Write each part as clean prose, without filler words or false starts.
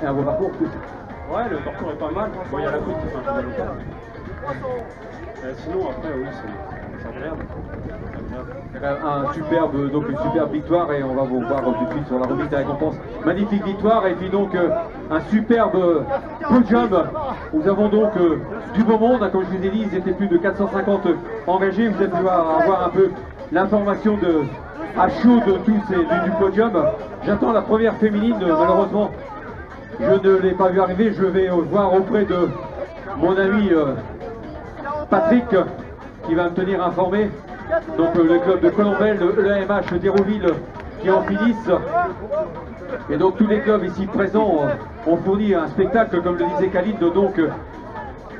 Et un beau parcours. Ouais, le parcours est pas mal. Bon, il y a la côte qui fait un peu mal au pas. Sinon, après, oui, c'est agréable. Un superbe, donc une superbe victoire et on va vous voir tout de suite sur la remise des récompenses. Magnifique victoire et puis donc un superbe podium. Nous avons donc du beau monde, comme je vous ai dit, ils étaient plus de 450 engagés. Vous allez pouvoir avoir un peu l'information à chaud de tous du podium. J'attends la première féminine, malheureusement je ne l'ai pas vu arriver. Je vais voir auprès de mon ami Patrick qui va me tenir informé. Donc le club de Colombelle, le AMH d'Hérouville qui en finissent. Et donc tous les clubs ici présents ont fourni un spectacle, comme le disait Khalid. Donc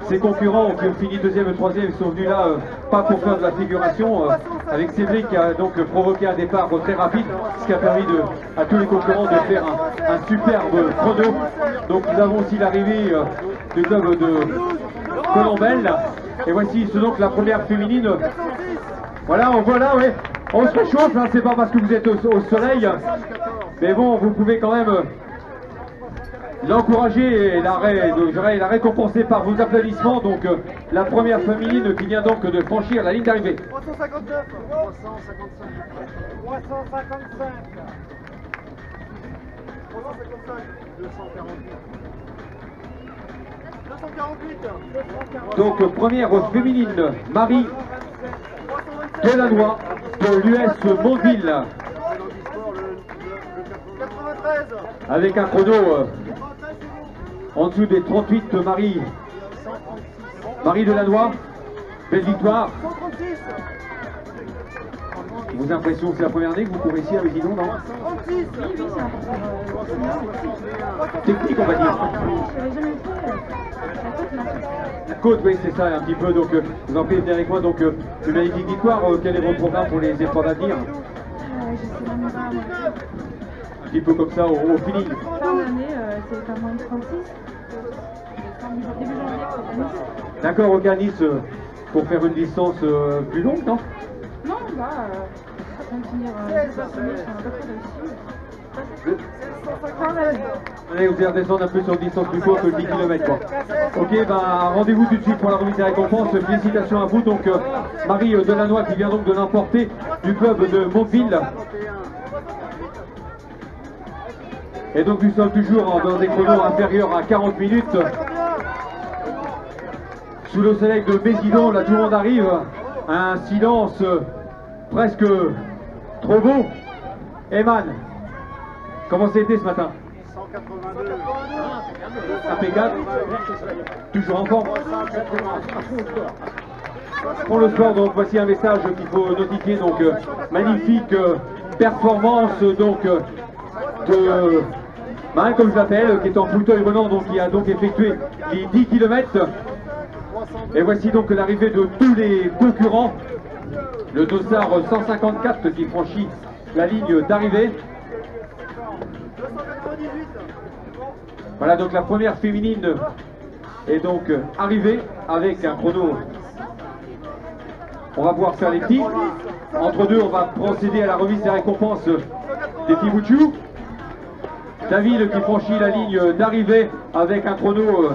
ses concurrents qui ont fini deuxième et troisième sont venus là, pas pour faire de la figuration, avec Cédric qui a donc provoqué un départ très rapide, ce qui a permis à tous les concurrents de faire un superbe chrono. Donc nous avons aussi l'arrivée du club de Colombelle. Et voici donc la première féminine. Voilà, on voit là, oui, on se réchauffe, hein, c'est pas parce que vous êtes au soleil, mais bon, vous pouvez quand même l'encourager et la récompenser par vos applaudissements. Donc la première féminine qui vient donc de franchir la ligne d'arrivée. 359, 355, 355, 355, 248. Donc première féminine, Marie Delannoy de l'US Mondeville. Avec un chrono en dessous des 38, Marie Delannoy. Belle victoire. Vos impressions, c'est la première année que vous courez ici à Mésidon, non? Technique, on va dire. La côte, oui, c'est ça, un petit peu. Donc, vous en faites avec moi. Donc, une magnifique victoire. Quel est votre programme pour les épreuves à venir? Un petit peu comme ça, au feeling. Fin d'année, c'est pas moins de 36. Début janvier, à Nice. D'accord, ok, à Nice, pour faire une distance plus longue, non? Non, bah, finir sur un peu réussi. Allez, vous allez redescendre un peu sur une distance plus courte que 10 km, quoi. Ok, ben rendez-vous tout de suite pour la remise des récompenses. Félicitations à vous. Donc Marie Delannoy qui vient donc de l'emporter du club de Mondeville. Et donc nous sommes toujours dans des chronos inférieurs à 40 minutes. Sous le soleil de Mésidon, là tout le monde arrive. Un silence presque trop beau. Eman, comment ça a été ce matin? 182. Impeccable. Toujours en forme. Pour le sport, donc voici un message qu'il faut notifier. Donc magnifique performance donc de Marin, comme je l'appelle, qui est en fauteuil roulant, donc qui a donc effectué les 10 km. Et voici donc l'arrivée de tous les concurrents. Le dossard 154 qui franchit la ligne d'arrivée. Voilà donc la première féminine est donc arrivée avec un chrono. On va pouvoir faire les petits. Entre deux, on va procéder à la remise des récompenses des Fibouchou. David qui franchit la ligne d'arrivée avec un chrono,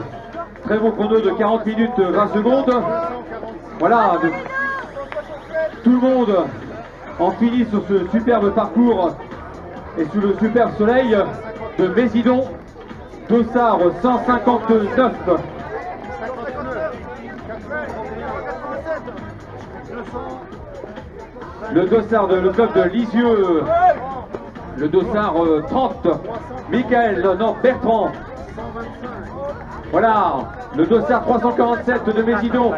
très bon chrono de 40 minutes 20 secondes. Voilà, tout le monde en finit sur ce superbe parcours et sous le superbe soleil de Mésidon. Dossard 159. Le dossard de le club de Lisieux. Le dossard 30. Bertrand. Voilà, le dossard 347 de Mésidon.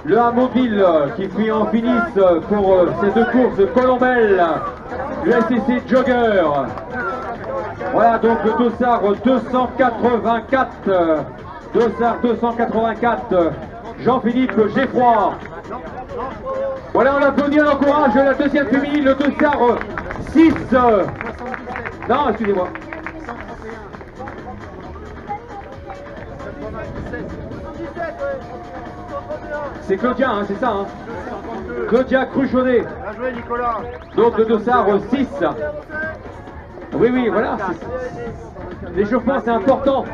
Le Mondeville qui en finissent pour ces deux courses Colombelle. Le SCC Jogger. Voilà donc le dossard 284. Dossard 284. Jean-Philippe Geffroy. Voilà, on applaudit, on encourage la deuxième féminine, le dossard 6. Non, excusez-moi. C'est Claudia, hein, c'est ça, hein. Claudia Cruchonnet. Bien joué, Nicolas. Donc le dossard 6. Oui, oui, voilà. L'échauffement, c'est important.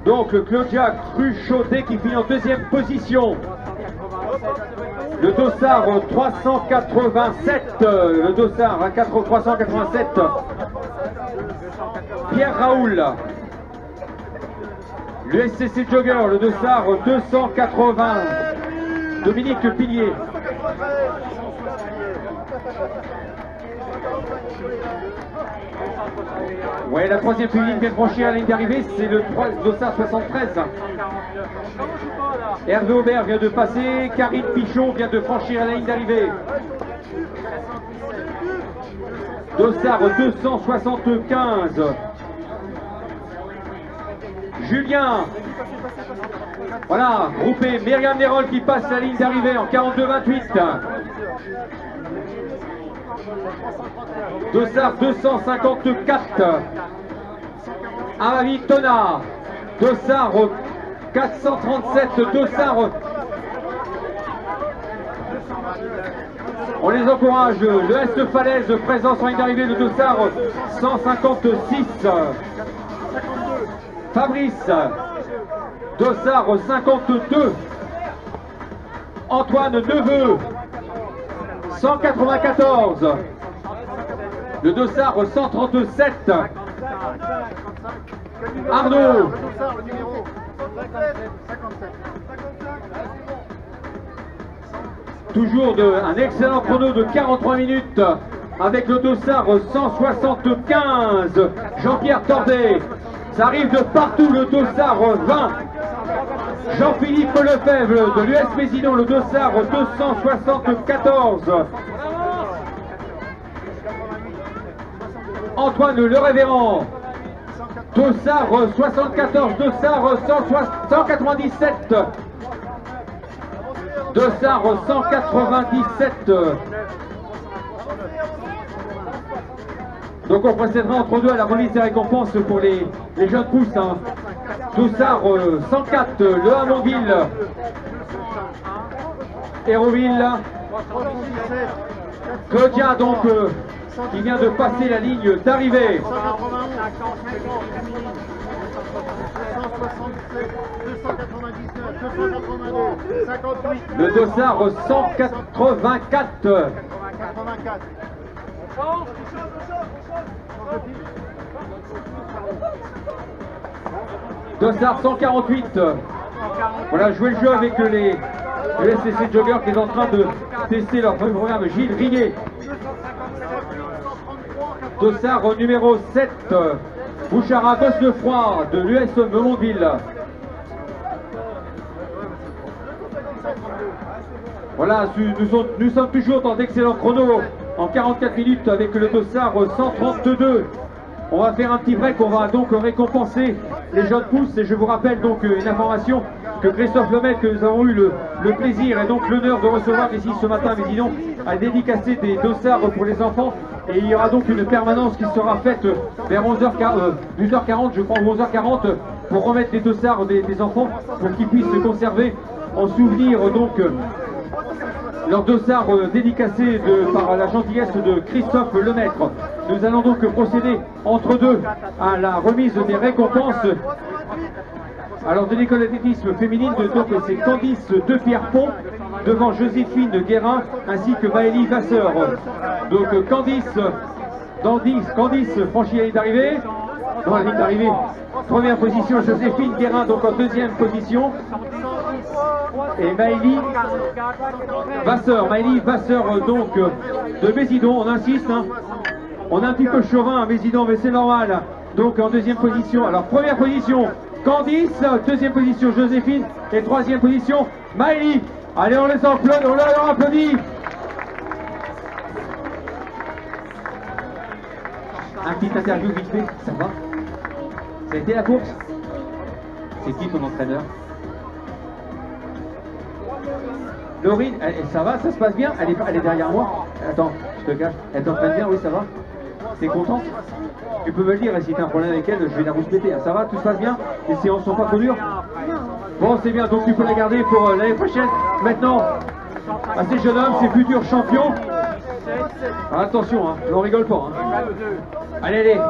Donc, Claudia Cruchaudet qui finit en deuxième position. Le dossard 387. Le dossard à 387. Pierre Raoul. L'USCC Jogger, le dossard 280. Dominique Pilier. Ouais, la troisième ligne vient de franchir la ligne d'arrivée, c'est le dossard 73. Hervé Aubert vient de passer, Karine Pichon vient de franchir la ligne d'arrivée. Dossard 275. Julien. Voilà, groupé Myriam Nérol qui passe la ligne d'arrivée en 42-28. Dossard 254. Amavi Tona. Dossard 437. Dossard. On les encourage. Le Est Falaise présent sur la ligne d'arrivée. Le Dossard 156. Fabrice. Dossard 52. Antoine Neveu. 194. Le dossard 137. Arnaud. Toujours un excellent chrono de 43 minutes avec le dossard 175. Jean-Pierre Tordet. Ça arrive de partout, le dossard 20. Jean-Philippe Lefebvre de l'US Mésidon, le dossard 274. Antoine Le Révérend, dossard 74, dossard 197. Dossard 197. Donc on procédera entre deux à la remise des récompenses pour les jeunes pousses. Hein. Dossard 104, Le Hamonville. Héroville. Claudia donc qui vient de passer la ligne d'arrivée. 58. Le dossard 184. Dossard 148. Voilà, jouer le jeu avec le SCC Jogger qui est en train de tester leur programme. Gilles Riguet. Dossard numéro 7. Bouchara Gosse-le-Froid de l'US Memonville. Voilà, nous sommes toujours dans d'excellents chronos en 44 minutes avec le dossard 132. On va faire un petit break, on va donc récompenser les jeunes pousses et je vous rappelle donc une information que Christophe Lemaitre, que nous avons eu le plaisir et donc l'honneur de recevoir ici ce matin à Mésidon, a dédicacé des dossards pour les enfants et il y aura donc une permanence qui sera faite vers 12h40 je crois, 11h40 pour remettre les dossards des enfants pour qu'ils puissent se conserver en souvenir donc leur dossard dédicacé par la gentillesse de Christophe Lemaitre. Nous allons donc procéder entre deux à la remise des récompenses. Alors de l'école d'athlétisme féminine, donc c'est Candice de Pierrepont devant Joséphine Guérin ainsi que Maëlie Vasseur. Donc Candice franchit la ligne d'arrivée. Dans la ligne d'arrivée, première position Joséphine Guérin donc en deuxième position. Et Maëlie Vasseur donc de Mésidon, on insiste, hein. On a un petit peu chauvin à Mésidon mais c'est normal. Donc en deuxième position, alors première position Candice, deuxième position Joséphine et troisième position Maëlie. Allez, on les applaudit, on leur applaudit. Un petit interview vite fait, ça va? Ça a été la course? C'est qui ton entraîneur? Laurine, ça va, ça se passe bien? Elle est derrière moi. Attends, je te cache. Elle t'entraîne bien, oui, ça va? T'es contente? Tu peux me le dire, si t'as un problème avec elle, je vais la rouspéter. Ça va, tout se passe bien? Les séances sont pas trop dures? Bon, c'est bien, donc tu peux la garder pour l'année prochaine. Maintenant, à ces jeunes hommes, ces futurs champions, Attention, hein, on rigole pas. Hein. Allez, allez.